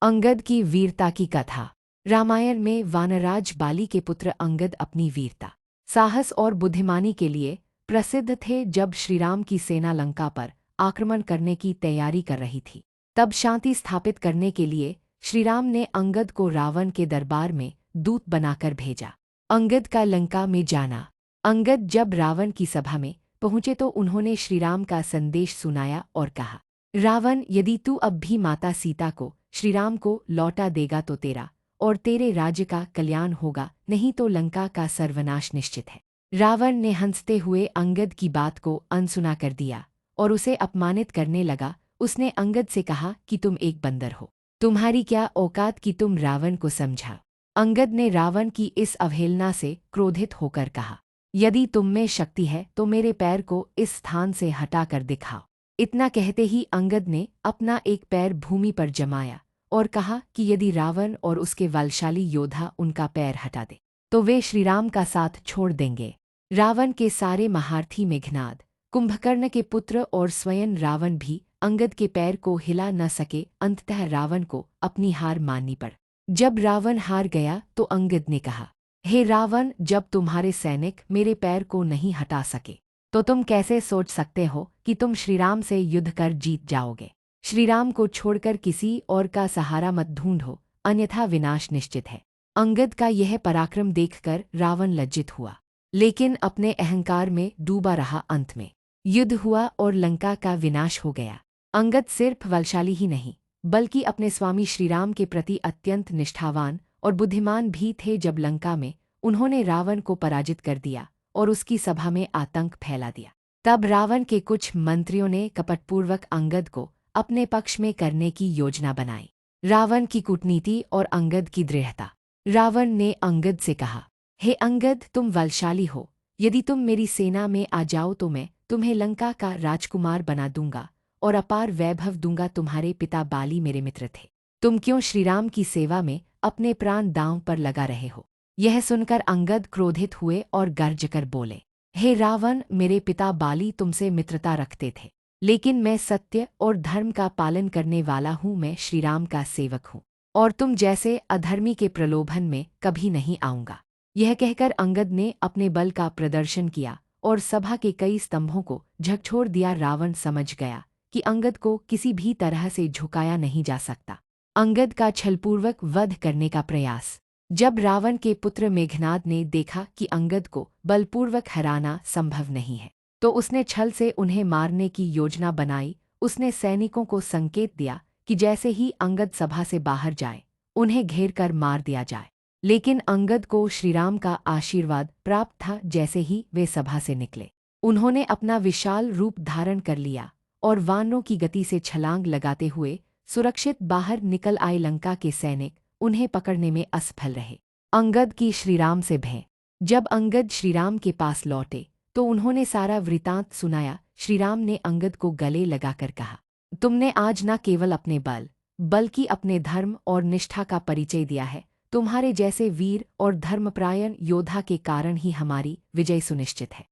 अंगद की वीरता की कथा। रामायण में वानराज बाली के पुत्र अंगद अपनी वीरता, साहस और बुद्धिमानी के लिए प्रसिद्ध थे। जब श्रीराम की सेना लंका पर आक्रमण करने की तैयारी कर रही थी, तब शांति स्थापित करने के लिए श्रीराम ने अंगद को रावण के दरबार में दूत बनाकर भेजा। अंगद का लंका में जाना। अंगद जब रावण की सभा में पहुंचे तो उन्होंने श्रीराम का संदेश सुनाया और कहा, रावण, यदि तू अब भी माता सीता को, श्रीराम को लौटा देगा तो तेरा और तेरे राज्य का कल्याण होगा, नहीं तो लंका का सर्वनाश निश्चित है। रावण ने हंसते हुए अंगद की बात को अनसुना कर दिया और उसे अपमानित करने लगा। उसने अंगद से कहा कि तुम एक बंदर हो, तुम्हारी क्या औकात कि तुम रावण को समझा। अंगद ने रावण की इस अवहेलना से क्रोधित होकर कहा, यदि तुम में शक्ति है तो मेरे पैर को इस स्थान से हटाकर दिखाओ। इतना कहते ही अंगद ने अपना एक पैर भूमि पर जमाया और कहा कि यदि रावण और उसके बलशाली योद्धा उनका पैर हटा दे तो वे श्रीराम का साथ छोड़ देंगे। रावण के सारे महारथी मेघनाद, कुंभकर्ण के पुत्र और स्वयं रावण भी अंगद के पैर को हिला न सके। अंततः रावण को अपनी हार माननी पड़। जब रावण हार गया तो अंगद ने कहा, हे रावण, जब तुम्हारे सैनिक मेरे पैर को नहीं हटा सके तो तुम कैसे सोच सकते हो कि तुम श्रीराम से युद्ध कर जीत जाओगे। श्रीराम को छोड़कर किसी और का सहारा मत ढूंढो, अन्यथा विनाश निश्चित है। अंगद का यह पराक्रम देखकर रावण लज्जित हुआ, लेकिन अपने अहंकार में डूबा रहा। अंत में युद्ध हुआ और लंका का विनाश हो गया। अंगद सिर्फ बलशाली ही नहीं, बल्कि अपने स्वामी श्रीराम के प्रति अत्यंत निष्ठावान और बुद्धिमान भी थे। जब लंका में उन्होंने रावण को पराजित कर दिया और उसकी सभा में आतंक फैला दिया, तब रावण के कुछ मंत्रियों ने कपटपूर्वक अंगद को अपने पक्ष में करने की योजना बनाई। रावण की कूटनीति और अंगद की दृढ़ता। रावण ने अंगद से कहा, हे अंगद, तुम बलशाली हो, यदि तुम मेरी सेना में आ जाओ तो मैं तुम्हें लंका का राजकुमार बना दूंगा और अपार वैभव दूंगा। तुम्हारे पिता बाली मेरे मित्र थे, तुम क्यों श्रीराम की सेवा में अपने प्राण दांव पर लगा रहे हो। यह सुनकर अंगद क्रोधित हुए और गरजकर बोले, हे रावण, मेरे पिता बाली तुमसे मित्रता रखते थे, लेकिन मैं सत्य और धर्म का पालन करने वाला हूँ। मैं श्रीराम का सेवक हूँ और तुम जैसे अधर्मी के प्रलोभन में कभी नहीं आऊँगा। यह कहकर अंगद ने अपने बल का प्रदर्शन किया और सभा के कई स्तंभों को झकझोर दिया। रावण समझ गया कि अंगद को किसी भी तरह से झुकाया नहीं जा सकता। अंगद का छलपूर्वक वध करने का प्रयास। जब रावण के पुत्र मेघनाद ने देखा कि अंगद को बलपूर्वक हराना संभव नहीं है, तो उसने छल से उन्हें मारने की योजना बनाई। उसने सैनिकों को संकेत दिया कि जैसे ही अंगद सभा से बाहर जाए, उन्हें घेर कर मार दिया जाए। लेकिन अंगद को श्रीराम का आशीर्वाद प्राप्त था। जैसे ही वे सभा से निकले, उन्होंने अपना विशाल रूप धारण कर लिया और वानरों की गति से छलांग लगाते हुए सुरक्षित बाहर निकल आए। लंका के सैनिक उन्हें पकड़ने में असफल रहे। अंगद की श्रीराम से भेंट। जब अंगद श्रीराम के पास लौटे तो उन्होंने सारा वृतांत सुनाया। श्रीराम ने अंगद को गले लगाकर कहा, तुमने आज न केवल अपने बल बल्कि अपने धर्म और निष्ठा का परिचय दिया है। तुम्हारे जैसे वीर और धर्मपरायण योद्धा के कारण ही हमारी विजय सुनिश्चित है।